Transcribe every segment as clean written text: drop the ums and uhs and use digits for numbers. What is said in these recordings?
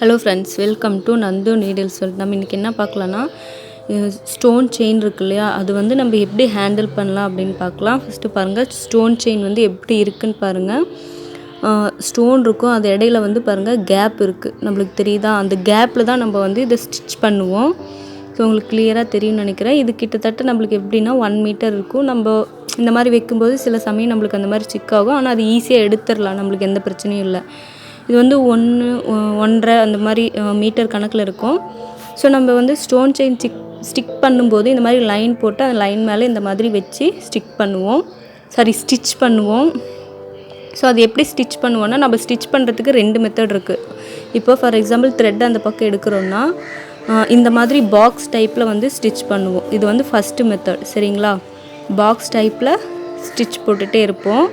Hello friends, welcome to Nandu needles world. நம்ம இன்றைக்கி என்ன பார்க்கலான்னா, ஸ்டோன் செயின் இருக்கு இல்லையா, அது வந்து நம்ம எப்படி ஹேண்டில் பண்ணலாம் அப்படின்னு பார்க்கலாம். ஃபஸ்ட்டு பாருங்கள், ஸ்டோன் செயின் வந்து எப்படி இருக்குன்னு பாருங்கள். ஸ்டோன் இருக்கும், அது இடையில வந்து பாருங்கள் கேப் இருக்குது, நம்மளுக்கு தெரியுதா? அந்த கேப்பில் தான் நம்ம வந்து இதை ஸ்டிச் பண்ணுவோம். ஸோ உங்களுக்கு கிளியராக தெரியும்னு நினைக்கிறேன். இது கிட்டத்தட்ட நம்மளுக்கு எப்படின்னா 1 மீட்டர் இருக்கும். நம்ம இந்த மாதிரி வைக்கும்போது சில சமயம் நம்மளுக்கு அந்த மாதிரி ஸ்டிக் ஆகும், ஆனால் அது ஈஸியாக எடுத்துடலாம், நம்மளுக்கு எந்த பிரச்சனையும் இல்லை. இது வந்து 1.5 அந்த மாதிரி மீட்டர் கணக்கில் இருக்கும். ஸோ நம்ம வந்து ஸ்டோன் செயின் ஸ்டிக் பண்ணும்போது இந்த மாதிரி லைன் போட்டு அந்த லைன் மேலே இந்த மாதிரி வச்சு ஸ்டிச் பண்ணுவோம். ஸோ அது எப்படி ஸ்டிச் பண்ணுவோன்னா, நம்ம ஸ்டிச் பண்ணுறதுக்கு 2 மெத்தட் இருக்குது. இப்போ ஃபார் எக்ஸாம்பிள் த்ரெட் அந்த பக்கம் எடுக்கிறோன்னா இந்த மாதிரி பாக்ஸ் டைப்பில் வந்து ஸ்டிச் பண்ணுவோம். இது வந்து ஃபஸ்ட்டு மெத்தட், சரிங்களா? பாக்ஸ் டைப்பில் ஸ்டிச் போட்டுகிட்டே இருப்போம்.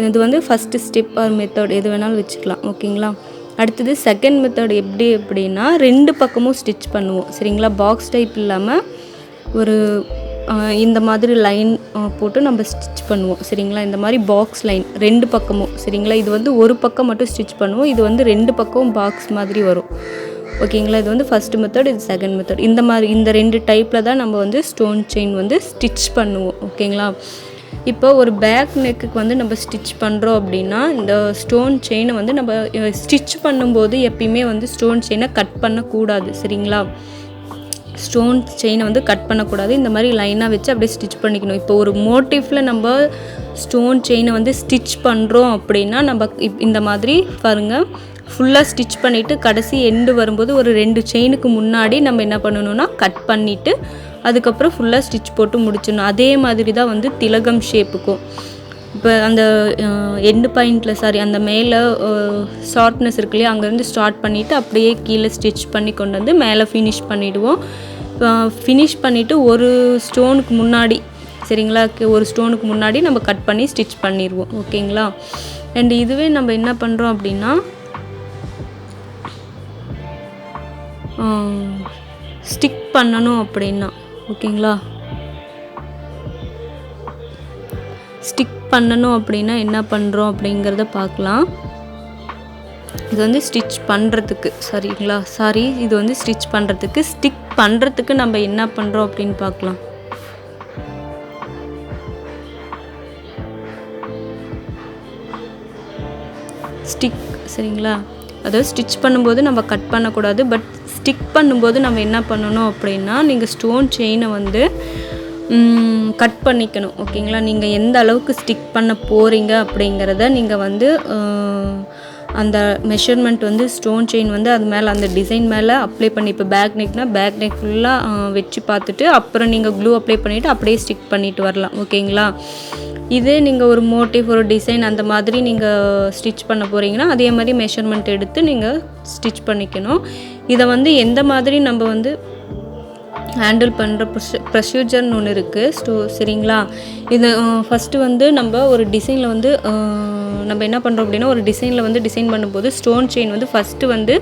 இது வந்து ஃபஸ்ட்டு ஸ்டெப் ஆர் மெத்தட், எது வேணாலும் வச்சுக்கலாம், ஓகேங்களா? அடுத்தது செகண்ட் மெத்தட் எப்படின்னா 2 பக்கமும் ஸ்டிச் பண்ணுவோம், சரிங்களா? பாக்ஸ் டைப் இல்லாமல் ஒரு இந்த மாதிரி லைன் போட்டு நம்ம ஸ்டிச் பண்ணுவோம், சரிங்களா? இந்த மாதிரி பாக்ஸ் லைன் 2 பக்கமும், சரிங்களா? இது வந்து ஒரு பக்கம் மட்டும் ஸ்டிச் பண்ணுவோம், இது வந்து 2 பக்கமும் பாக்ஸ் மாதிரி வரும், ஓகேங்களா? இது வந்து ஃபஸ்ட்டு மெத்தட், இது செகண்ட் மெத்தட். இந்த 2 டைப்பில் தான் நம்ம வந்து ஸ்டோன் செயின் வந்து ஸ்டிச் பண்ணுவோம், ஓகேங்களா? இப்போ ஒரு பேக் நெக்குக்கு வந்து நம்ம ஸ்டிச் பண்ணுறோம் அப்படின்னா, இந்த ஸ்டோன் செயினை வந்து நம்ம ஸ்டிச் பண்ணும்போது எப்பயுமே வந்து ஸ்டோன் செயினை கட் பண்ணக்கூடாது, சரிங்களா? ஸ்டோன் செயினை வந்து கட் பண்ணக்கூடாது, இந்த மாதிரி லைனாக வச்சு அப்படியே ஸ்டிச் பண்ணிக்கணும். இப்போ ஒரு மோட்டிஃபில் நம்ம ஸ்டோன் செயினை வந்து ஸ்டிச் பண்ணுறோம் அப்படின்னா, நம்ம இந்த மாதிரி பாருங்கள், ஃபுல்லாக ஸ்டிச் பண்ணிவிட்டு கடைசி எண்டு வரும்போது ஒரு 2 செயினுக்கு முன்னாடி நம்ம என்ன பண்ணணும்னா கட் பண்ணிவிட்டு அதுக்கப்புறம் ஃபுல்லாக ஸ்டிச் போட்டு முடிச்சிடணும். அதே மாதிரி தான் வந்து திலகம் ஷேப்புக்கும். இப்போ அந்த எண்டு பாயிண்டில் அந்த மேலே ஷார்ப்னஸ் இருக்கு இல்லையா, அங்கேருந்து ஸ்டார்ட் பண்ணிவிட்டு அப்படியே கீழே ஸ்டிச் பண்ணி கொண்டு வந்து மேலே ஃபினிஷ் பண்ணிவிடுவோம். ஃபினிஷ் பண்ணிவிட்டு ஒரு ஸ்டோனுக்கு முன்னாடி, சரிங்களா, ஒரு ஸ்டோனுக்கு முன்னாடி நம்ம கட் பண்ணி ஸ்டிச் பண்ணிடுவோம், ஓகேங்களா? அண்ட் இதுவே நம்ம என்ன பண்ணுறோம் அப்படின்னா, ஸ்டிக் பண்ணணும் அப்படின்னா, ஓகேங்களா, ஸ்டிக் பண்ணணும் அப்படின்னா என்ன பண்ணுறோம் அப்படிங்கிறத பார்க்கலாம். இது வந்து ஸ்டிச் பண்ணுறதுக்கு, சரிங்களா, இது வந்து ஸ்டிச் பண்ணுறதுக்கு, ஸ்டிக் பண்ணுறதுக்கு நம்ம என்ன பண்ணுறோம் அப்படின்னு பார்க்கலாம். ஸ்டிக், சரிங்களா, அதாவது ஸ்டிச் பண்ணும்போது நம்ம கட் பண்ணக்கூடாது, பட் ஸ்டிக் பண்ணும்போது நம்ம என்ன பண்ணணும் அப்படின்னா, நீங்கள் ஸ்டோன் செயினை வந்து கட் பண்ணிக்கணும், ஓகேங்களா? நீங்கள் எந்த அளவுக்கு ஸ்டிக் பண்ண போகிறீங்க அப்படிங்கிறத நீங்கள் வந்து அந்த மெஷர்மெண்ட் வந்து ஸ்டோன் செயின் வந்து அது மேலே அந்த டிசைன் மேலே அப்ளை பண்ணி, இப்போ பேக் நெக் ஃபுல்லாக வச்சு பார்த்துட்டு அப்புறம் நீங்கள் க்ளூ அப்ளை பண்ணிவிட்டு அப்படியே ஸ்டிக் பண்ணிட்டு வரலாம், ஓகேங்களா? இதே நீங்கள் ஒரு மோட்டிவ், ஒரு டிசைன் அந்த மாதிரி நீங்கள் ஸ்டிச் பண்ண போகிறீங்கன்னா அதே மாதிரி மெஷர்மெண்ட் எடுத்து நீங்கள் ஸ்டிச் பண்ணிக்கணும். இதை வந்து எந்த மாதிரி நம்ம வந்து ஹேண்டில் பண்ணுற ப்ரொசீஜர்னு ஒன்று இருக்குது, சரிங்களா? இது ஃபஸ்ட்டு வந்து நம்ம ஒரு டிசைனில் வந்து நம்ம என்ன பண்ணுறோம் அப்படின்னா, ஒரு டிசைனில் வந்து டிசைன் பண்ணும்போது ஸ்டோன் செயின் வந்து ஃபஸ்ட்டு வந்து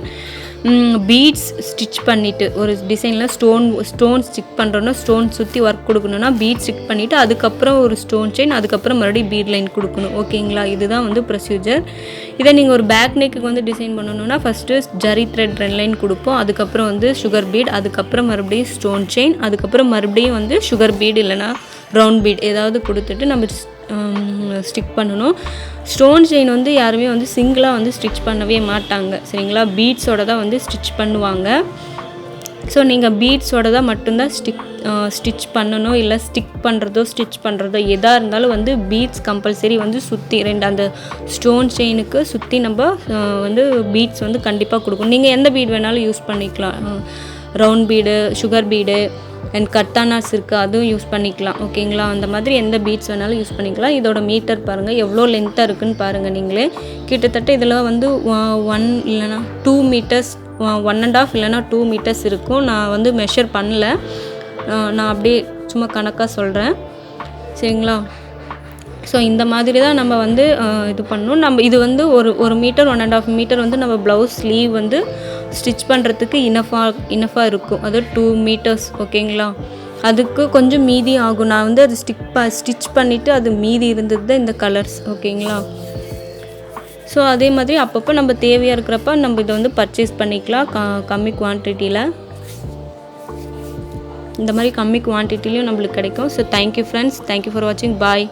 பீட்ஸ் ஸ்டிச் பண்ணிவிட்டு, ஒரு டிசைனில் ஸ்டோன் ஸ்டிக் பண்ணுறோன்னா ஸ்டோன் சுற்றி ஒர்க் கொடுக்கணுன்னா பீட் ஸ்டிக் பண்ணிவிட்டு அதுக்கப்புறம் ஒரு ஸ்டோன் செயின், அதுக்கப்புறம் மறுபடியும் பீட் லைன் கொடுக்கணும், ஓகேங்களா? இதுதான் வந்து ப்ரொசீஜர். இதை நீங்கள் ஒரு பேக் நெக்கு வந்து டிசைன் பண்ணணுன்னா ஃபஸ்ட்டு ஜரி த்ரெட் 2 லைன் கொடுப்போம், அதுக்கப்புறம் வந்து சுகர் பீட், அதுக்கப்புறம் மறுபடியும் ஸ்டோன் செயின், அதுக்கப்புறம் மறுபடியும் வந்து சுகர் பீட் இல்லைனா ரவுண்ட் பீட் ஏதாவது கொடுத்துட்டு நம்ம ஸ்டிக் பண்ணணும். ஸ்டோன் செயின் வந்து யாருமே வந்து சிங்கிளாக வந்து ஸ்டிச் பண்ணவே மாட்டாங்க, சரிங்களா? பீட்ஸோட தான் வந்து ஸ்டிச் பண்ணுவாங்க. ஸோ நீங்கள் பீட்ஸோட தான் மட்டும்தான் ஸ்டிச் பண்ணணும். இல்லை ஸ்டிச் பண்ணுறதோ எதாக இருந்தாலும் வந்து பீட்ஸ் கம்பல்சரி வந்து சுற்றி 2 அந்த ஸ்டோன் செயினுக்கு சுற்றி நம்ம வந்து பீட்ஸ் வந்து கண்டிப்பாக கொடுக்கணும். நீங்கள் எந்த பீட் வேணாலும் யூஸ் பண்ணிக்கலாம், round beet, sugar beet and கத்தானாஸ் இருக்குது, அதுவும் யூஸ் பண்ணிக்கலாம், ஓகேங்களா? அந்த மாதிரி எந்த பீட்ஸ் வேணாலும் யூஸ் பண்ணிக்கலாம். இதோட மீட்டர் பாருங்கள் எவ்வளோ லென்த்தாக இருக்குதுன்னு பாருங்கள் நீங்களே. கிட்டத்தட்ட இதில் வந்து 1 இல்லைனா 2 மீட்டர்ஸ், 1.5 இல்லைனா 2 மீட்டர்ஸ் இருக்கும். நான் வந்து மெஷர் பண்ணல, நான் அப்படியே சும்மா கணக்காக சொல்கிறேன், சரிங்களா? ஸோ இந்த மாதிரி தான் நம்ம வந்து இது பண்ணணும். நம்ம இது வந்து ஒரு மீட்டர் 1.5 மீட்டர் வந்து நம்ம ப்ளவுஸ் ஸ்லீவ் வந்து ஸ்டிச் பண்ணுறதுக்கு இனஃபாக இருக்கும், அது 2 மீட்டர்ஸ், ஓகேங்களா? அதுக்கு கொஞ்சம் மீதி ஆகும். நான் வந்து அது ஸ்டிச் பண்ணிவிட்டு அது மீதி இருந்தது தான் இந்த கலர்ஸ், ஓகேங்களா? ஸோ அதே மாதிரி அப்பப்போ நம்ம தேவையாக இருக்கிறப்ப நம்ம இதை வந்து பர்ச்சேஸ் பண்ணிக்கலாம் கம்மி குவான்டிட்டியில். இந்த மாதிரி கம்மி குவான்டிட்டிலையும் நம்மளுக்கு கிடைக்கும். So thank you friends, thank you for வாட்சிங், பாய்.